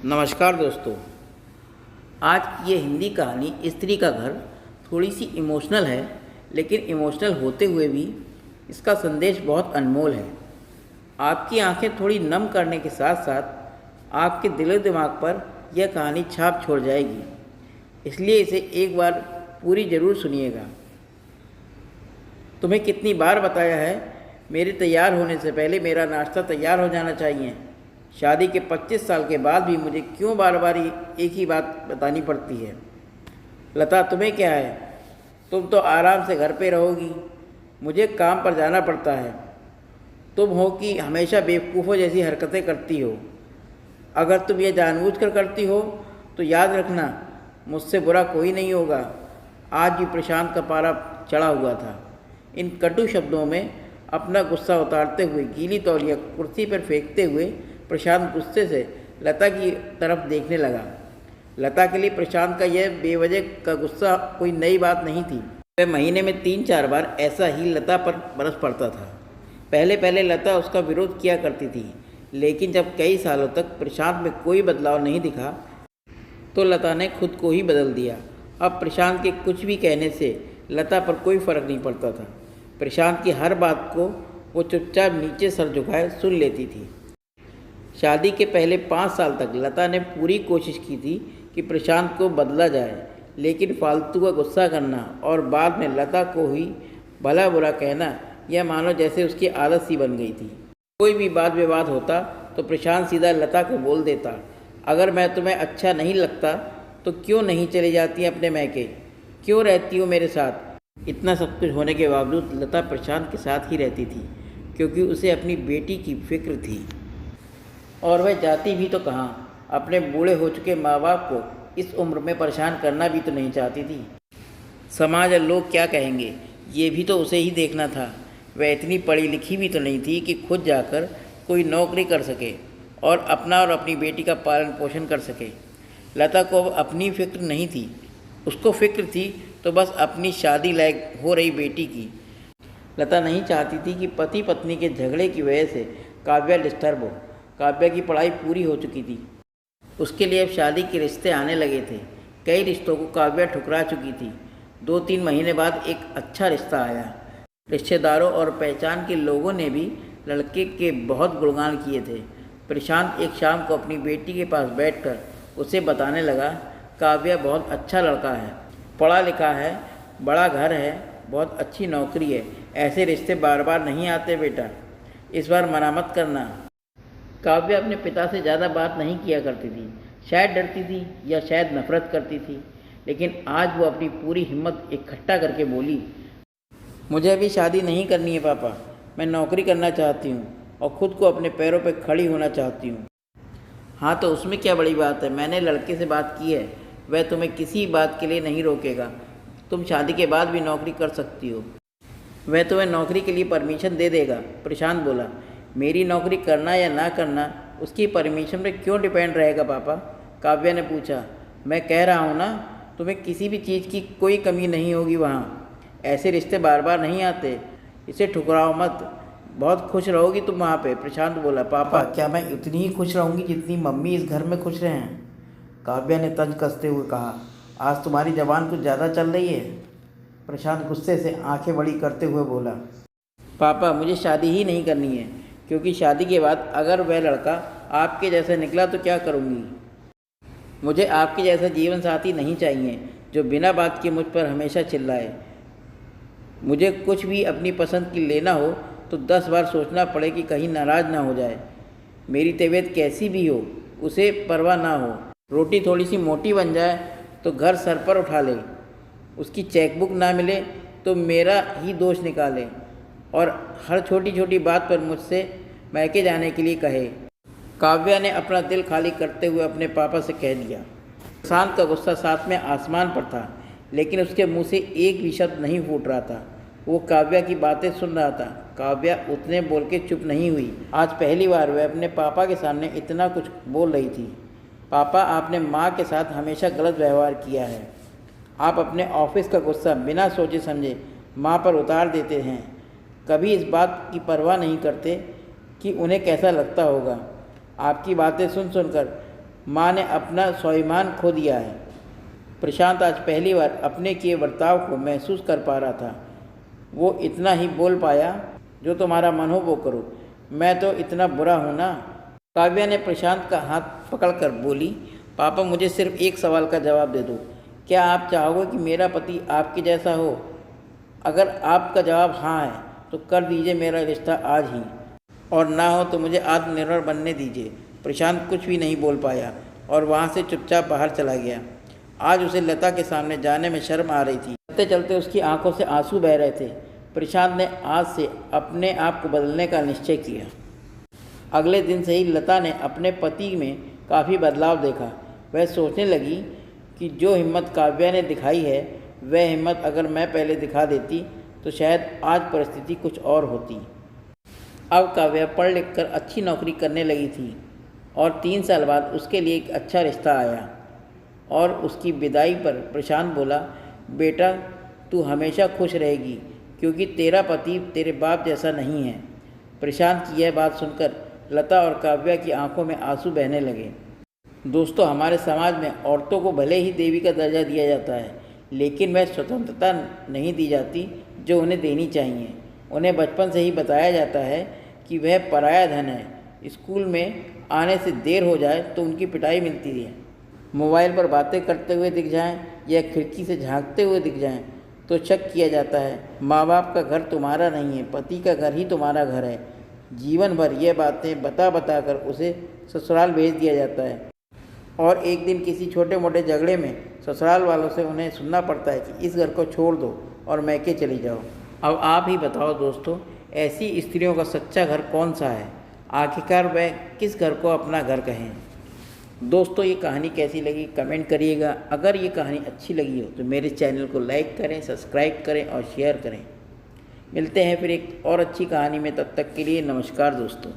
नमस्कार दोस्तों। आज की ये हिंदी कहानी स्त्री का घर थोड़ी सी इमोशनल है, लेकिन इमोशनल होते हुए भी इसका संदेश बहुत अनमोल है। आपकी आंखें थोड़ी नम करने के साथ साथ आपके दिलो दिमाग पर यह कहानी छाप छोड़ जाएगी, इसलिए इसे एक बार पूरी ज़रूर सुनिएगा। तुम्हें कितनी बार बताया है, मेरे तैयार होने से पहले मेरा नाश्ता तैयार हो जाना चाहिए। शादी के 25 साल के बाद भी मुझे क्यों बार बार एक ही बात बतानी पड़ती है? लता, तुम्हें क्या है? तुम तो आराम से घर पे रहोगी, मुझे काम पर जाना पड़ता है। तुम हो कि हमेशा बेवकूफ़ों जैसी हरकतें करती हो। अगर तुम ये जानबूझकर करती हो तो याद रखना, मुझसे बुरा कोई नहीं होगा। आज भी प्रशांत का पारा चढ़ा हुआ था। इन कटु शब्दों में अपना गुस्सा उतारते हुए, गीली तौलिया कुर्सी पर फेंकते हुए प्रशांत गुस्से से लता की तरफ देखने लगा। लता के लिए प्रशांत का यह बेवजह का गुस्सा कोई नई बात नहीं थी। वह महीने में 3-4 बार ऐसा ही लता पर बरस पड़ता था। पहले पहले लता उसका विरोध किया करती थी, लेकिन जब कई सालों तक प्रशांत में कोई बदलाव नहीं दिखा तो लता ने खुद को ही बदल दिया। अब प्रशांत के कुछ भी कहने से लता पर कोई फ़र्क नहीं पड़ता था। प्रशांत की हर बात को वो चुपचाप नीचे सर झुकाए सुन लेती थी। शादी के पहले 5 साल तक लता ने पूरी कोशिश की थी कि प्रशांत को बदला जाए, लेकिन फालतू का गुस्सा करना और बाद में लता को ही भला बुरा कहना, यह मानो जैसे उसकी आदत सी बन गई थी। कोई भी वाद विवाद होता तो प्रशांत सीधा लता को बोल देता, अगर मैं तुम्हें अच्छा नहीं लगता तो क्यों नहीं चली जाती अपने मैके, क्यों रहती हो मेरे साथ? इतना सब कुछ होने के बावजूद लता प्रशांत के साथ ही रहती थी, क्योंकि उसे अपनी बेटी की फिक्र थी। और वह जाती भी तो कहाँ, अपने बूढ़े हो चुके माँ बाप को इस उम्र में परेशान करना भी तो नहीं चाहती थी। समाज और लोग क्या कहेंगे, ये भी तो उसे ही देखना था। वह इतनी पढ़ी लिखी भी तो नहीं थी कि खुद जाकर कोई नौकरी कर सके और अपना और अपनी बेटी का पालन पोषण कर सके। लता को अब अपनी फिक्र नहीं थी, उसको फिक्र थी तो बस अपनी शादी लायक हो रही बेटी की। लता नहीं चाहती थी कि पति पत्नी के झगड़े की वजह से काव्या डिस्टर्ब हो। काव्या की पढ़ाई पूरी हो चुकी थी, उसके लिए अब शादी के रिश्ते आने लगे थे। कई रिश्तों को काव्या ठुकरा चुकी थी। 2-3 महीने बाद एक अच्छा रिश्ता आया। रिश्तेदारों और पहचान के लोगों ने भी लड़के के बहुत गुणगान किए थे। प्रशांत एक शाम को अपनी बेटी के पास बैठकर उसे बताने लगा, काव्या बहुत अच्छा लड़का है, पढ़ा लिखा है, बड़ा घर है, बहुत अच्छी नौकरी है। ऐसे रिश्ते बार बार नहीं आते बेटा, इस बार मना मत करना। काव्या अपने पिता से ज़्यादा बात नहीं किया करती थी, शायद डरती थी या शायद नफरत करती थी, लेकिन आज वो अपनी पूरी हिम्मत इकट्ठा करके बोली, मुझे अभी शादी नहीं करनी है पापा, मैं नौकरी करना चाहती हूँ और ख़ुद को अपने पैरों पर खड़ी होना चाहती हूँ। हाँ तो उसमें क्या बड़ी बात है, मैंने लड़के से बात की है, वह तुम्हें किसी बात के लिए नहीं रोकेगा। तुम शादी के बाद भी नौकरी कर सकती हो, वह तुम्हें नौकरी के लिए परमिशन दे देगा। प्रशांत बोला, मेरी नौकरी करना या ना करना उसकी परमिशन पर क्यों डिपेंड रहेगा पापा? काव्या ने पूछा, मैं कह रहा हूँ ना, तुम्हें किसी भी चीज़ की कोई कमी नहीं होगी वहाँ। ऐसे रिश्ते बार बार नहीं आते, इसे ठुकराओ मत, बहुत खुश रहोगी तुम वहाँ पे। प्रशांत बोला, पापा क्या मैं उतनी ही खुश रहूँगी जितनी मम्मी इस घर में खुश रहें? काव्या ने तंज कसते हुए कहा, आज तुम्हारी ज़बान कुछ ज़्यादा चल रही है। प्रशांत गुस्से से आंखें बड़ी करते हुए बोला, पापा मुझे शादी ही नहीं करनी है, क्योंकि शादी के बाद अगर वह लड़का आपके जैसा निकला तो क्या करूँगी? मुझे आपके जैसा जीवन साथी नहीं चाहिए जो बिना बात के मुझ पर हमेशा चिल्लाए। मुझे कुछ भी अपनी पसंद की लेना हो तो 10 बार सोचना पड़े कि कहीं नाराज़ ना हो जाए। मेरी तबीयत कैसी भी हो उसे परवाह ना हो, रोटी थोड़ी सी मोटी बन जाए तो घर सर पर उठा ले, उसकी चेकबुक ना मिले तो मेरा ही दोष निकाले और हर छोटी छोटी बात पर मुझसे मैके जाने के लिए कहे। काव्या ने अपना दिल खाली करते हुए अपने पापा से कह दिया। प्रशांत का गुस्सा साथ में आसमान पर था, लेकिन उसके मुंह से एक भी शब्द नहीं फूट रहा था। वो काव्या की बातें सुन रहा था। काव्या उतने बोल के चुप नहीं हुई। आज पहली बार वह अपने पापा के सामने इतना कुछ बोल रही थी। पापा, आपने माँ के साथ हमेशा गलत व्यवहार किया है। आप अपने ऑफिस का गुस्सा बिना सोचे समझे माँ पर उतार देते हैं, कभी इस बात की परवाह नहीं करते कि उन्हें कैसा लगता होगा। आपकी बातें सुन सुनकर माँ ने अपना स्वाभिमान खो दिया है। प्रशांत आज पहली बार अपने किए बर्ताव को महसूस कर पा रहा था। वो इतना ही बोल पाया, जो तुम्हारा मन हो वो करो, मैं तो इतना बुरा हूँ ना। काव्या ने प्रशांत का हाथ पकड़कर बोली, पापा मुझे सिर्फ एक सवाल का जवाब दे दो, क्या आप चाहोगे कि मेरा पति आपके जैसा हो? अगर आपका जवाब हाँ है तो कर दीजिए मेरा रिश्ता आज ही, और ना हो तो मुझे आत्मनिर्भर बनने दीजिए। प्रशांत कुछ भी नहीं बोल पाया और वहाँ से चुपचाप बाहर चला गया। आज उसे लता के सामने जाने में शर्म आ रही थी। चलते चलते उसकी आंखों से आंसू बह रहे थे। प्रशांत ने आज से अपने आप को बदलने का निश्चय किया। अगले दिन से ही लता ने अपने पति में काफ़ी बदलाव देखा। वह सोचने लगी कि जो हिम्मत काव्या ने दिखाई है, वह हिम्मत अगर मैं पहले दिखा देती तो शायद आज परिस्थिति कुछ और होती। अब काव्या पढ़ लिख कर अच्छी नौकरी करने लगी थी और 3 साल बाद उसके लिए एक अच्छा रिश्ता आया। और उसकी विदाई पर प्रशांत बोला, बेटा तू हमेशा खुश रहेगी क्योंकि तेरा पति तेरे बाप जैसा नहीं है। प्रशांत की यह बात सुनकर लता और काव्या की आंखों में आंसू बहने लगे। दोस्तों, हमारे समाज में औरतों को भले ही देवी का दर्जा दिया जाता है, लेकिन वह स्वतंत्रता नहीं दी जाती जो उन्हें देनी चाहिए। उन्हें बचपन से ही बताया जाता है कि वह पराया धन है। स्कूल में आने से देर हो जाए तो उनकी पिटाई मिलती है। मोबाइल पर बातें करते हुए दिख जाएं या खिड़की से झांकते हुए दिख जाएं तो शक किया जाता है। माँ बाप का घर तुम्हारा नहीं है, पति का घर ही तुम्हारा घर है। जीवन भर ये बातें बता बता कर उसे ससुराल भेज दिया जाता है और एक दिन किसी छोटे मोटे झगड़े में ससुराल वालों से उन्हें सुनना पड़ता है कि इस घर को छोड़ दो और मैके चली जाओ। अब आप ही बताओ दोस्तों, ऐसी स्त्रियों का सच्चा घर कौन सा है? आखिरकार वह किस घर को अपना घर कहें? दोस्तों, ये कहानी कैसी लगी कमेंट करिएगा। अगर ये कहानी अच्छी लगी हो तो मेरे चैनल को लाइक करें, सब्सक्राइब करें और शेयर करें। मिलते हैं फिर एक और अच्छी कहानी में, तब तक के लिए नमस्कार दोस्तों।